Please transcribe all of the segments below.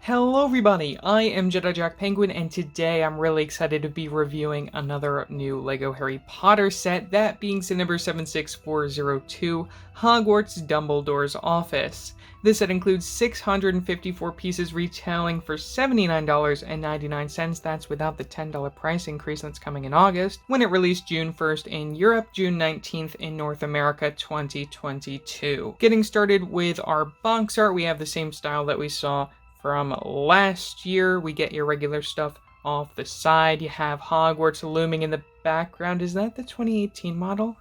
Hello everybody, I am Jedi Jack Penguin, and today I'm really excited to be reviewing another new LEGO Harry Potter set, that being set number 76402, Hogwarts Dumbledore's Office. This set includes 654 pieces retailing for $79.99, that's without the $10 price increase that's coming in August, when it released June 1st in Europe, June 19th in North America 2022. Getting started with our box art, we have the same style that we saw from last year. We get your regular stuff off the side. You have Hogwarts looming in the background. Is that the 2018 model?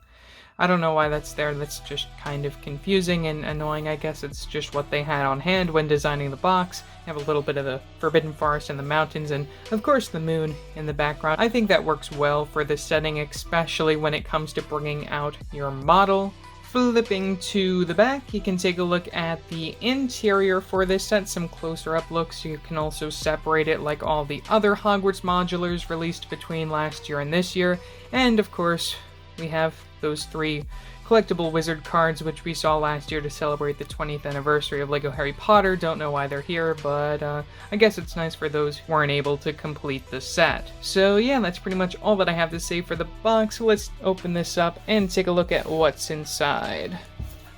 I don't know why that's there. That's just kind of confusing and annoying. I guess it's just what they had on hand when designing the box. You have a little bit of the Forbidden Forest and the mountains, and of course the moon in the background. I think that works well for the setting, especially when it comes to bringing out your model. Flipping to the back, you can take a look at the interior for this set, some closer up looks. You can also separate it like all the other Hogwarts modulars released between last year and this year. And of course, we have those three collectible wizard cards, which we saw last year to celebrate the 20th anniversary of LEGO Harry Potter. Don't know why they're here, but I guess it's nice for those who weren't able to complete the set. So yeah, that's pretty much all that I have to say for the box. Let's open this up and take a look at what's inside.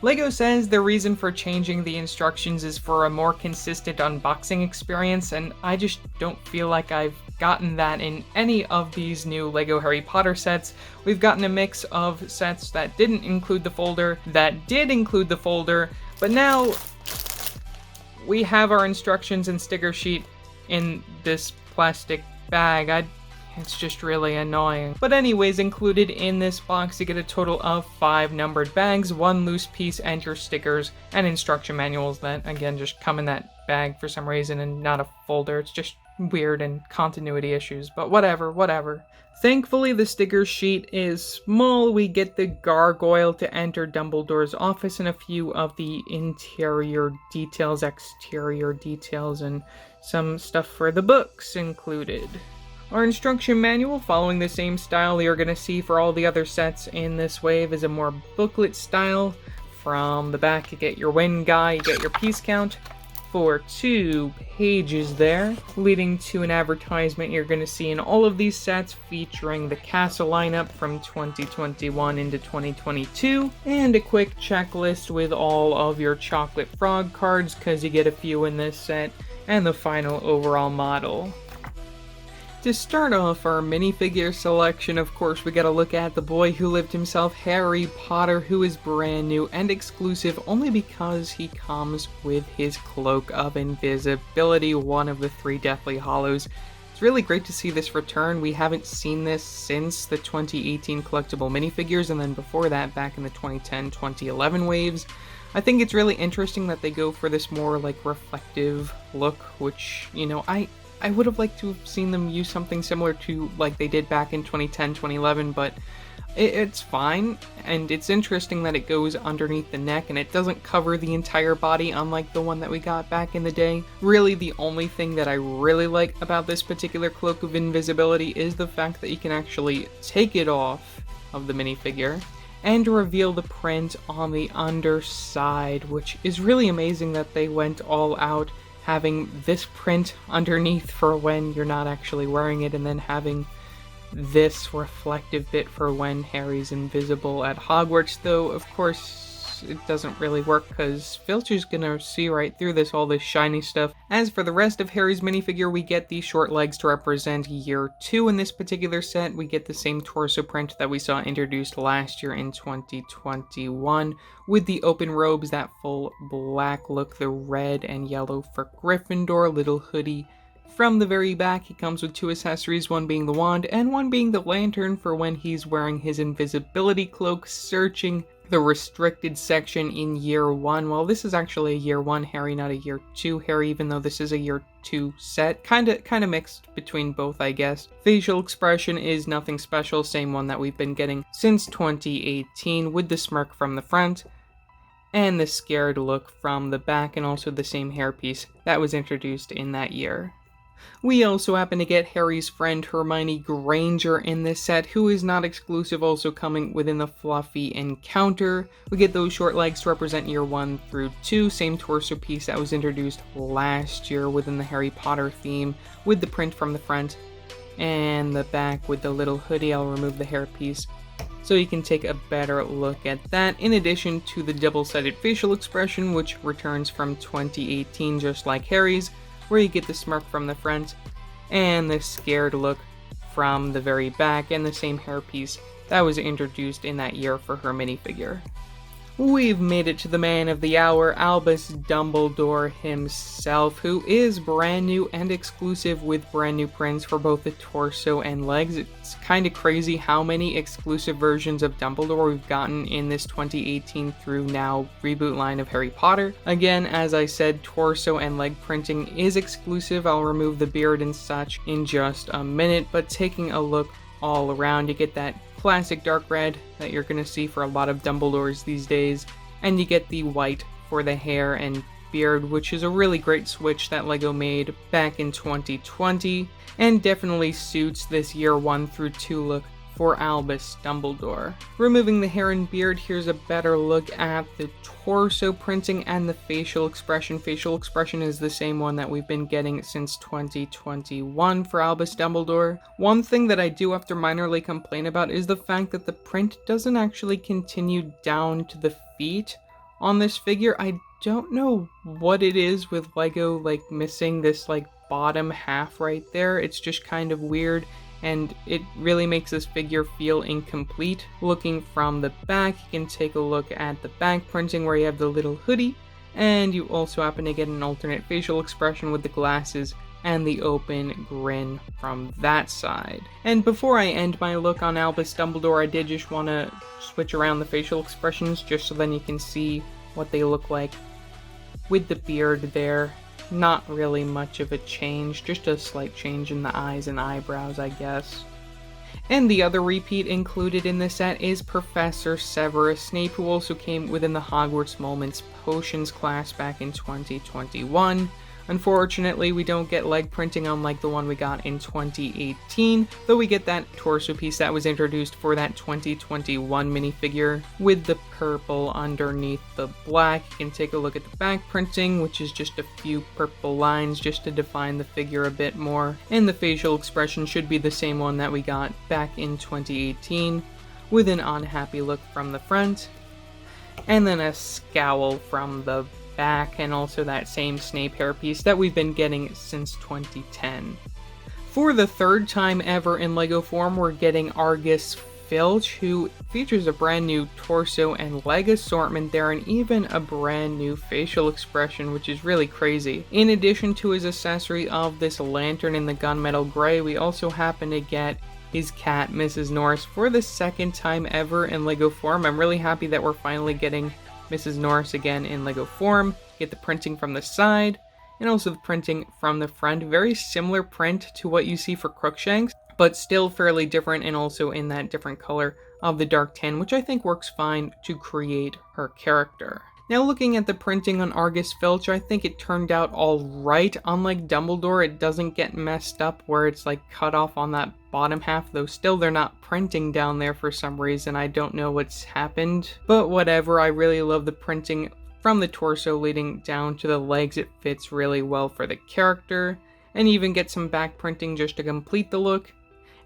LEGO says the reason for changing the instructions is for a more consistent unboxing experience, and I just don't feel like I've gotten that in any of these new LEGO Harry Potter sets. We've gotten a mix of sets that didn't include the folder, that did include the folder, but now we have our instructions and sticker sheet in this plastic bag. It's just really annoying. But anyways, included in this box, you get a total of 5 numbered bags, 1 loose piece, and your stickers and instruction manuals that, again, just come in that bag for some reason and not a folder. It's just weird and continuity issues, but whatever. Thankfully, the sticker sheet is small. We get the gargoyle to enter Dumbledore's office and a few of the interior details, exterior details, and some stuff for the books included. Our instruction manual, following the same style you're going to see for all the other sets in this wave, is a more booklet style. From the back, you get your win guy, you get your piece count for 2 pages there, leading to an advertisement you're going to see in all of these sets featuring the castle lineup from 2021 into 2022, and a quick checklist with all of your chocolate frog cards, because you get a few in this set, and the final overall model. To start off our minifigure selection, of course, we gotta look at the boy who lived himself, Harry Potter, who is brand new and exclusive only because he comes with his Cloak of Invisibility, one of the 3 Deathly Hallows. It's really great to see this return. We haven't seen this since the 2018 collectible minifigures, and then before that, back in the 2010-2011 waves. I think it's really interesting that they go for this more, like, reflective look, which, you know, I would have liked to have seen them use something similar to like they did back in 2010, 2011, but it's fine, and it's interesting that it goes underneath the neck and it doesn't cover the entire body unlike the one that we got back in the day. Really, the only thing that I really like about this particular Cloak of Invisibility is the fact that you can actually take it off of the minifigure and reveal the print on the underside, which is really amazing that they went all out having this print underneath for when you're not actually wearing it, and then having this reflective bit for when Harry's invisible at Hogwarts, though of course it doesn't really work because Filcher's gonna see right through this, all this shiny stuff. As for the rest of Harry's minifigure, we get the short legs to represent year 2 in this particular set. We get the same torso print that we saw introduced last year in 2021, with the open robes, that full black look, the red and yellow for Gryffindor, little hoodie. From the very back, he comes with 2 accessories, one being the wand and one being the lantern for when he's wearing his invisibility cloak, searching the restricted section in year 1. Well, this is actually a year 1 Harry, not a year 2 Harry, even though this is a year 2 set. Kinda mixed between both, I guess. Facial expression is nothing special, same one that we've been getting since 2018, with the smirk from the front and the scared look from the back, and also the same hairpiece that was introduced in that year. We also happen to get Harry's friend Hermione Granger in this set, who is not exclusive, also coming within the Fluffy Encounter. We get those short legs to represent year 1 through 2, same torso piece that was introduced last year within the Harry Potter theme, with the print from the front and the back with the little hoodie. I'll remove the hairpiece so you can take a better look at that, in addition to the double-sided facial expression, which returns from 2018 just like Harry's, where you get the smirk from the front and the scared look from the very back, and the same hairpiece that was introduced in that year for her minifigure. We've made it to the man of the hour, Albus Dumbledore himself, who is brand new and exclusive with brand new prints for both the torso and legs. It's kind of crazy how many exclusive versions of Dumbledore we've gotten in this 2018 through now reboot line of Harry Potter. Again, as I said, torso and leg printing is exclusive. I'll remove the beard and such in just a minute, but taking a look all around, you get that classic dark red that you're going to see for a lot of Dumbledores these days, and you get the white for the hair and beard, which is a really great switch that LEGO made back in 2020, and definitely suits this year 1 through 2 look for Albus Dumbledore. Removing the hair and beard, here's a better look at the torso printing and the facial expression. Facial expression is the same one that we've been getting since 2021 for Albus Dumbledore. One thing that I do have to minorly complain about is the fact that the print doesn't actually continue down to the feet on this figure. I don't know what it is with LEGO missing this bottom half right there. It's just kind of weird, and it really makes this figure feel incomplete. Looking from the back, you can take a look at the back printing where you have the little hoodie, and you also happen to get an alternate facial expression with the glasses and the open grin from that side. And before I end my look on Albus Dumbledore, I did just want to switch around the facial expressions just so then you can see what they look like with the beard there. Not really much of a change, just a slight change in the eyes and eyebrows, I guess. And the other repeat included in this set is Professor Severus Snape, who also came within the Hogwarts Moments Potions class back in 2021. Unfortunately, we don't get leg printing unlike the one we got in 2018, though we get that torso piece that was introduced for that 2021 minifigure with the purple underneath the black. You can take a look at the back printing, which is just a few purple lines just to define the figure a bit more, and the facial expression should be the same one that we got back in 2018, with an unhappy look from the front, and then a scowl from the back, and also that same Snape hairpiece that we've been getting since 2010. For the third time ever in LEGO form, we're getting Argus Filch, who features a brand new torso and leg assortment there, and even a brand new facial expression, which is really crazy. In addition to his accessory of this lantern in the gunmetal gray, we also happen to get his cat, Mrs. Norris, for the second time ever in LEGO form. I'm really happy that we're finally getting Mrs. Norris again in LEGO form. Get the printing from the side, and also the printing from the front. Very similar print to what you see for Crookshanks, but still fairly different, and also in that different color of the dark tan, which I think works fine to create her character. Now, looking at the printing on Argus Filch, I think it turned out alright. Unlike Dumbledore, it doesn't get messed up where it's cut off on that bottom half, though still they're not printing down there for some reason. I don't know what's happened, but whatever. I really love the printing from the torso leading down to the legs. It fits really well for the character, and even get some back printing just to complete the look.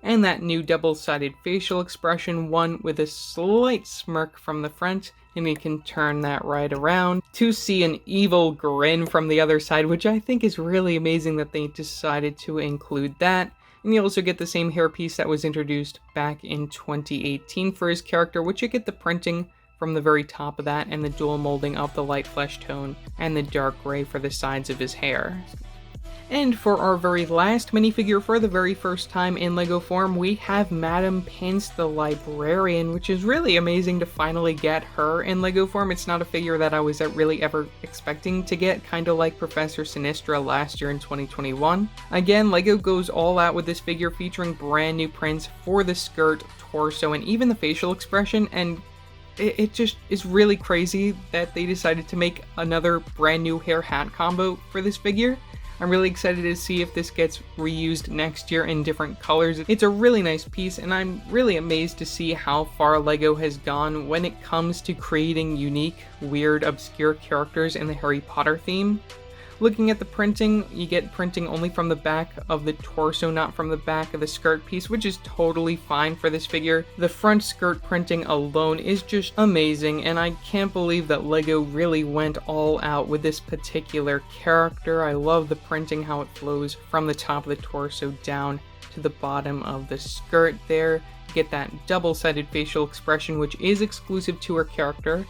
And that new double-sided facial expression, one with a slight smirk from the front, and you can turn that right around to see an evil grin from the other side, which I think is really amazing that they decided to include that. And you also get the same hairpiece that was introduced back in 2018 for his character, which you get the printing from the very top of that, and the dual molding of the light flesh tone and the dark gray for the sides of his hair. And for our very last minifigure for the very first time in LEGO form, we have Madame Pince the Librarian, which is really amazing to finally get her in LEGO form. It's not a figure that I was really ever expecting to get, kind of like Professor Sinistra last year in 2021. Again, LEGO goes all out with this figure, featuring brand new prints for the skirt, torso, and even the facial expression, and it just is really crazy that they decided to make another brand new hair hat combo for this figure. I'm really excited to see if this gets reused next year in different colors. It's a really nice piece, and I'm really amazed to see how far LEGO has gone when it comes to creating unique, weird, obscure characters in the Harry Potter theme. Looking at the printing, you get printing only from the back of the torso, not from the back of the skirt piece, which is totally fine for this figure. The front skirt printing alone is just amazing, and I can't believe that LEGO really went all out with this particular character. I love the printing, how it flows from the top of the torso down to the bottom of the skirt there. You get that double-sided facial expression, which is exclusive to her character,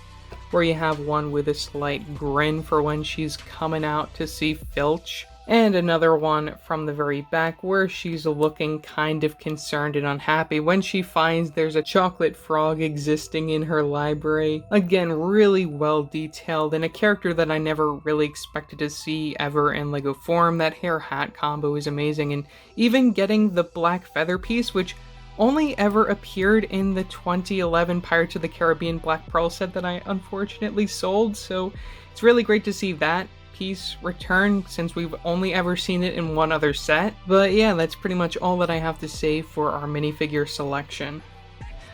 where you have one with a slight grin for when she's coming out to see Filch, and another one from the very back where she's looking kind of concerned and unhappy when she finds there's a chocolate frog existing in her library. Again, really well detailed, and a character that I never really expected to see ever in LEGO form. That hair-hat combo is amazing, and even getting the black feather piece, which only ever appeared in the 2011 Pirates of the Caribbean Black Pearl set that I unfortunately sold, so it's really great to see that piece return since we've only ever seen it in one other set. But yeah, that's pretty much all that I have to say for our minifigure selection.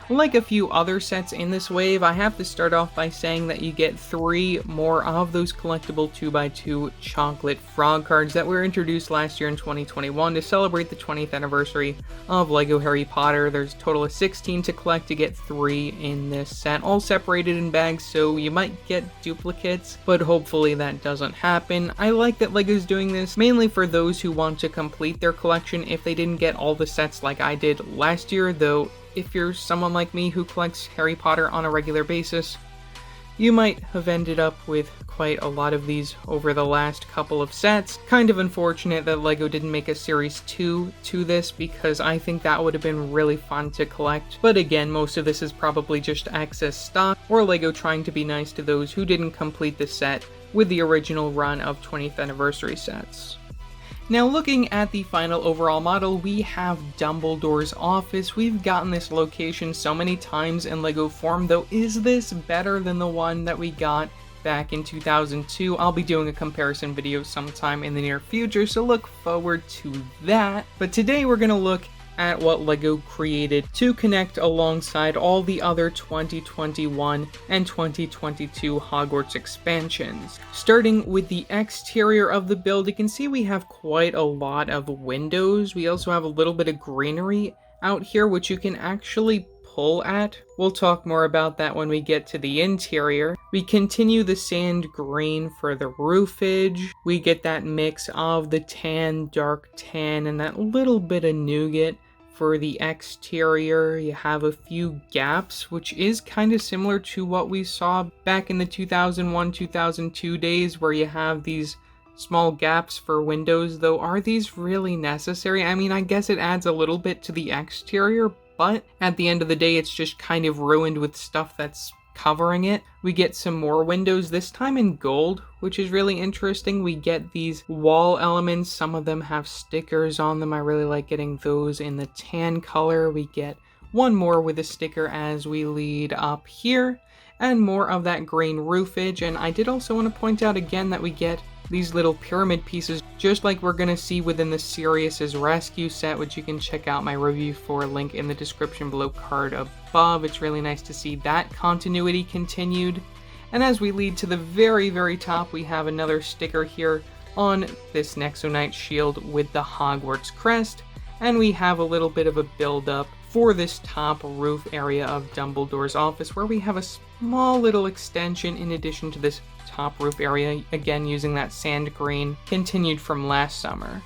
Like a few other sets in this wave, I have to start off by saying that you get 3 more of those collectible 2x2 chocolate frog cards that were introduced last year in 2021 to celebrate the 20th anniversary of LEGO Harry Potter. There's a total of 16 to collect to get 3 in this set, all separated in bags, so you might get duplicates, but hopefully that doesn't happen. I like that LEGO's doing this, mainly for those who want to complete their collection if they didn't get all the sets like I did last year, though if you're someone like me who collects Harry Potter on a regular basis, you might have ended up with quite a lot of these over the last couple of sets. Kind of unfortunate that LEGO didn't make a Series 2 to this, because I think that would have been really fun to collect. But again, most of this is probably just excess stock, or LEGO trying to be nice to those who didn't complete the set with the original run of 20th anniversary sets. Now, looking at the final overall model, we have Dumbledore's office. We've gotten this location so many times in LEGO form, though is this better than the one that we got back in 2002? I'll be doing a comparison video sometime in the near future, so look forward to that. But today we're going to look at what LEGO created to connect alongside all the other 2021 and 2022 Hogwarts expansions. Starting with the exterior of the build, you can see we have quite a lot of windows. We also have a little bit of greenery out here, which you can actually pull at. We'll talk more about that when we get to the interior. We continue the sand green for the roofage. We get that mix of the tan, dark tan, and that little bit of nougat. For the exterior, you have a few gaps, which is kind of similar to what we saw back in the 2001-2002 days, where you have these small gaps for windows, though are these really necessary? I mean, I guess it adds a little bit to the exterior, but at the end of the day, it's just kind of ruined with stuff that's covering it. We get some more windows, this time in gold, which is really interesting. We get these wall elements. Some of them have stickers on them. I really like getting those in the tan color. We get one more with a sticker as we lead up here, and more of that green roofage. And I did also want to point out again that we get these little pyramid pieces, just like we're going to see within the Sirius's Rescue set, which you can check out my review for, link in the description below, card above. It's really nice to see that continuity continued. And as we lead to the very, very top, we have another sticker here on this Nexonite shield with the Hogwarts crest, and we have a little bit of a build-up for this top roof area of Dumbledore's office, where we have a small little extension in addition to this top roof area, again using that sand green continued from last summer.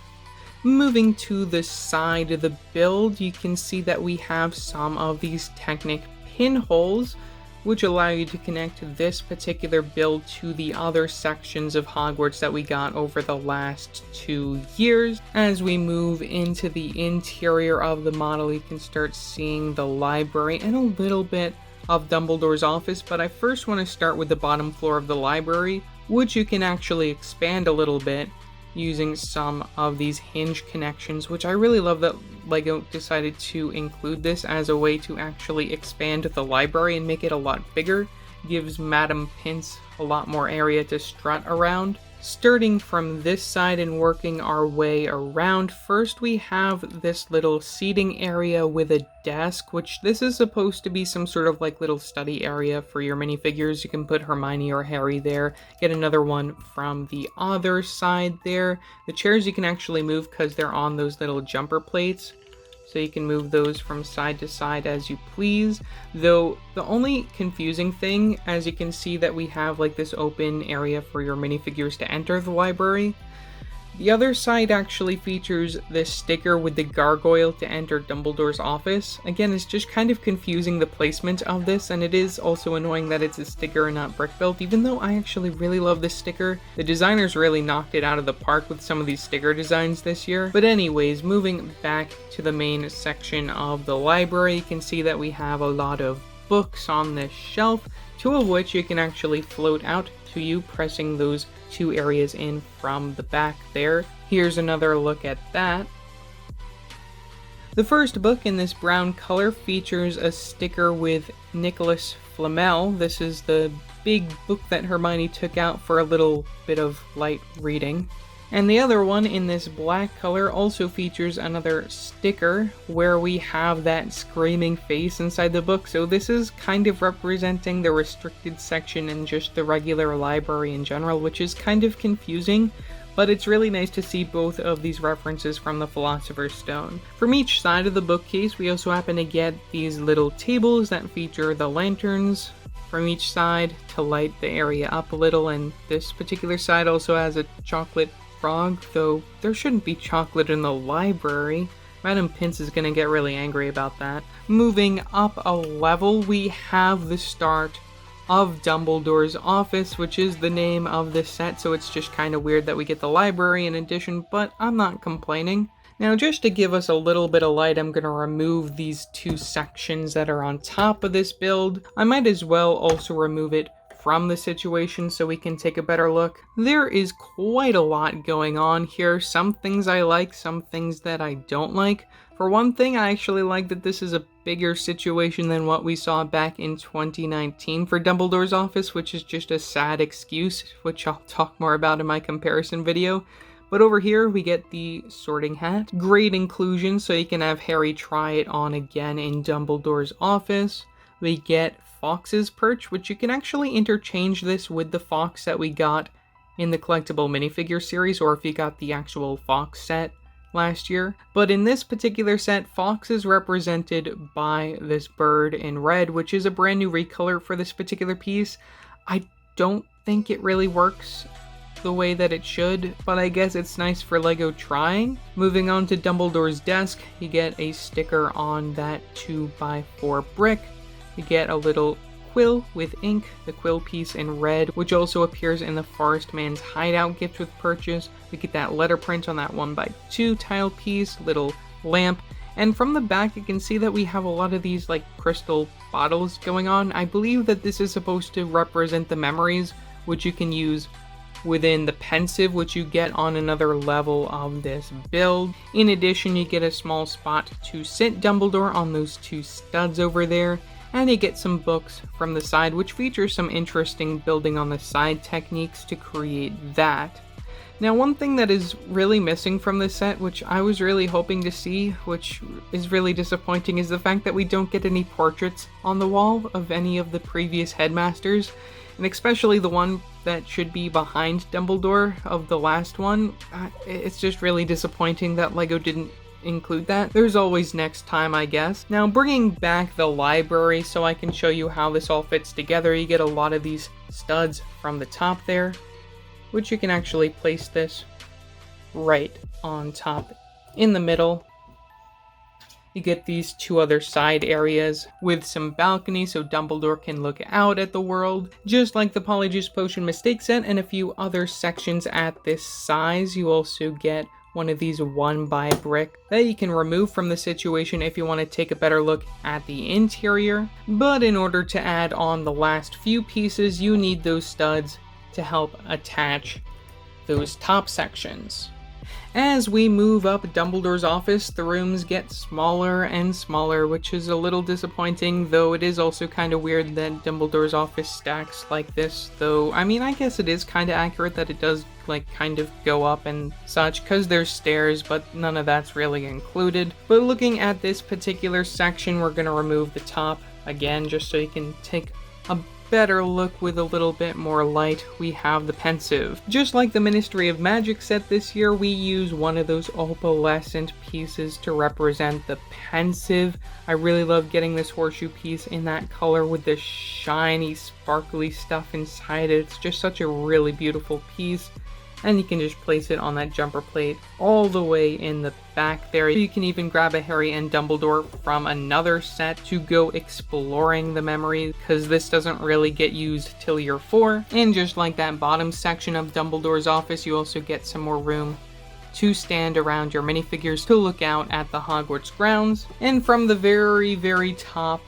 Moving to the side of the build, you can see that we have some of these Technic pinholes, which allow you to connect this particular build to the other sections of Hogwarts that we got over the last 2 years. As we move into the interior of the model, you can start seeing the library and a little bit of Dumbledore's office, but I first want to start with the bottom floor of the library, which you can actually expand a little bit using some of these hinge connections, which I really love that LEGO decided to include this as a way to actually expand the library and make it a lot bigger. Gives Madam Pince a lot more area to strut around. Starting from this side and working our way around, first we have this little seating area with a desk, which this is supposed to be some sort of like little study area for your minifigures. You can put Hermione or Harry there. Get another one from the other side there. The chairs you can actually move because they're on those little jumper plates. So you can move those from side to side as you please. Though the only confusing thing, as you can see that we have like this open area for your minifigures to enter the library. The other side actually features this sticker with the gargoyle to enter Dumbledore's office. Again, it's just kind of confusing the placement of this, and it is also annoying that it's a sticker and not brick built, even though I actually really love this sticker. The designers really knocked it out of the park with some of these sticker designs this year. But anyways, moving back to the main section of the library, you can see that we have a lot of books on this shelf, two of which you can actually float out to you, pressing those two areas in from the back there. Here's another look at that. The first book in this brown color features a sticker with Nicholas Flamel. This is the big book that Hermione took out for a little bit of light reading. And the other one in this black color also features another sticker where we have that screaming face inside the book. So this is kind of representing the restricted section and just the regular library in general, which is kind of confusing. But it's really nice to see both of these references from the Philosopher's Stone. From each side of the bookcase, we also happen to get these little tables that feature the lanterns from each side to light the area up a little. And this particular side also has a chocolate frog, though there shouldn't be chocolate in the library. Madam Pince is gonna get really angry about that. Moving up a level, we have the start of Dumbledore's office, which is the name of this set, so it's just kind of weird that we get the library in addition, but I'm not complaining. Now, just to give us a little bit of light, I'm going to remove these two sections that are on top of this build. I might as well also remove it from the situation so we can take a better look. There is quite a lot going on here. Some things I like, some things that I don't like. For one thing, I actually like that this is a bigger situation than what we saw back in 2019 for Dumbledore's office, which is just a sad excuse, which I'll talk more about in my comparison video. But over here, we get the sorting hat. Great inclusion, so you can have Harry try it on again in Dumbledore's office. We get Fox's perch, which you can actually interchange this with the fox that we got in the Collectible Minifigure series, or if you got the actual fox set last year. But in this particular set, Fox is represented by this bird in red, which is a brand new recolor for this particular piece. I don't think it really works the way that it should, but I guess it's nice for LEGO trying. Moving on to Dumbledore's desk, you get a sticker on that 2x4 brick. You get a little quill with ink, the quill piece in red, which also appears in the Forest Man's hideout gift with purchase. We get that letter print on that 1x2 tile piece, little lamp, and from the back you can see that we have a lot of these like crystal bottles going on. I believe that this is supposed to represent the memories, which you can use within the pensive, which you get on another level of this build. In addition, you get a small spot to sit Dumbledore on those two studs over there. And you get some books from the side, which features some interesting building on the side techniques to create that. Now, one thing that is really missing from this set, which I was really hoping to see, which is really disappointing, is the fact that we don't get any portraits on the wall of any of the previous headmasters, and especially the one that should be behind Dumbledore of the last one. It's just really disappointing that LEGO didn't include that. There's always next time, I guess. Now, bringing back the library so I can show you how this all fits together, you get a lot of these studs from the top there, which you can actually place this right on top in the middle. You get these two other side areas with some balconies so Dumbledore can look out at the world. Just like the Polyjuice Potion Mistake set and a few other sections at this size, you also get one of these 1x brick that you can remove from the situation if you want to take a better look at the interior. But in order to add on the last few pieces, you need those studs to help attach those top sections. As we move up Dumbledore's office, the rooms get smaller and smaller, which is a little disappointing, though it is also kind of weird that Dumbledore's office stacks like this, though, I mean, I guess it is kind of accurate that it does, like, kind of go up and such, because there's stairs, but none of that's really included. But looking at this particular section, we're going to remove the top, again, just so you can take a better look with a little bit more light. We have the pensive. Just like the Ministry of Magic set this year, we use one of those opalescent pieces to represent the pensive. I really love getting this horseshoe piece in that color with the shiny, sparkly stuff inside it. It's just such a really beautiful piece. And you can just place it on that jumper plate all the way in the back there. You can even grab a Harry and Dumbledore from another set to go exploring the memories, because this doesn't really get used till year 4. And just like that bottom section of Dumbledore's office, you also get some more room to stand around your minifigures to look out at the Hogwarts grounds. And from the very, very top,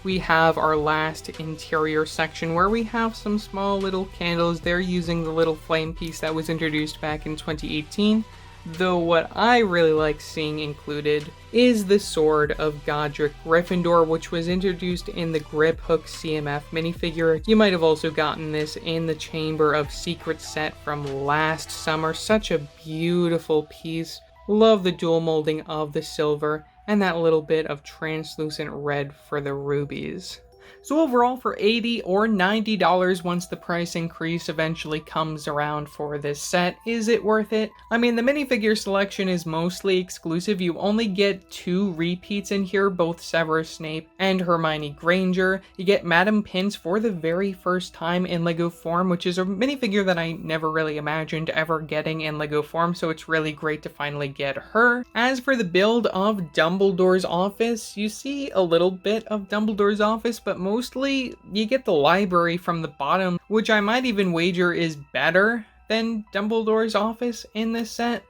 we have our last interior section where we have some small little candles. They're using the little flame piece that was introduced back in 2018. Though what I really like seeing included is the Sword of Godric Gryffindor, which was introduced in the Grip Hook CMF minifigure. You might have also gotten this in the Chamber of Secrets set from last summer. Such a beautiful piece. Love the dual molding of the silver and that little bit of translucent red for the rubies. So overall, for $80 or $90 once the price increase eventually comes around for this set, is it worth it? I mean, the minifigure selection is mostly exclusive. You only get 2 repeats in here, both Severus Snape and Hermione Granger. You get Madame Pince for the very first time in LEGO form, which is a minifigure that I never really imagined ever getting in LEGO form, so it's really great to finally get her. As for the build of Dumbledore's office, you see a little bit of Dumbledore's office, but mostly you get the library from the bottom, which I might even wager is better than Dumbledore's office in this set.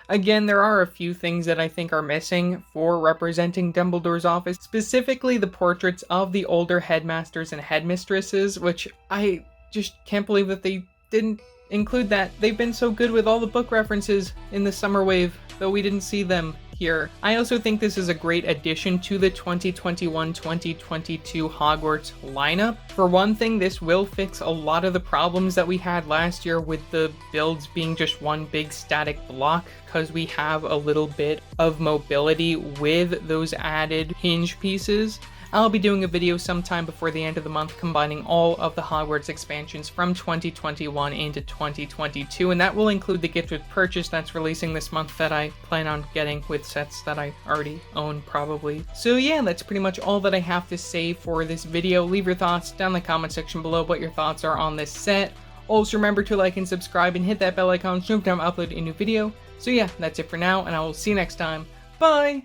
Again, there are a few things that I think are missing for representing Dumbledore's office, specifically the portraits of the older headmasters and headmistresses, which I just can't believe that they didn't include that. They've been so good with all the book references in the summer wave, though we didn't see them here. I also think this is a great addition to the 2021-2022 Hogwarts lineup. For one thing, this will fix a lot of the problems that we had last year with the builds being just one big static block, because we have a little bit of mobility with those added hinge pieces. I'll be doing a video sometime before the end of the month combining all of the Hogwarts expansions from 2021 into 2022, and that will include the gift with purchase that's releasing this month that I plan on getting with sets that I already own probably. So yeah, that's pretty much all that I have to say for this video. Leave your thoughts down in the comment section below what your thoughts are on this set. Also remember to like and subscribe and hit that bell icon so every time I upload a new video. So yeah, that's it for now, and I will see you next time. Bye!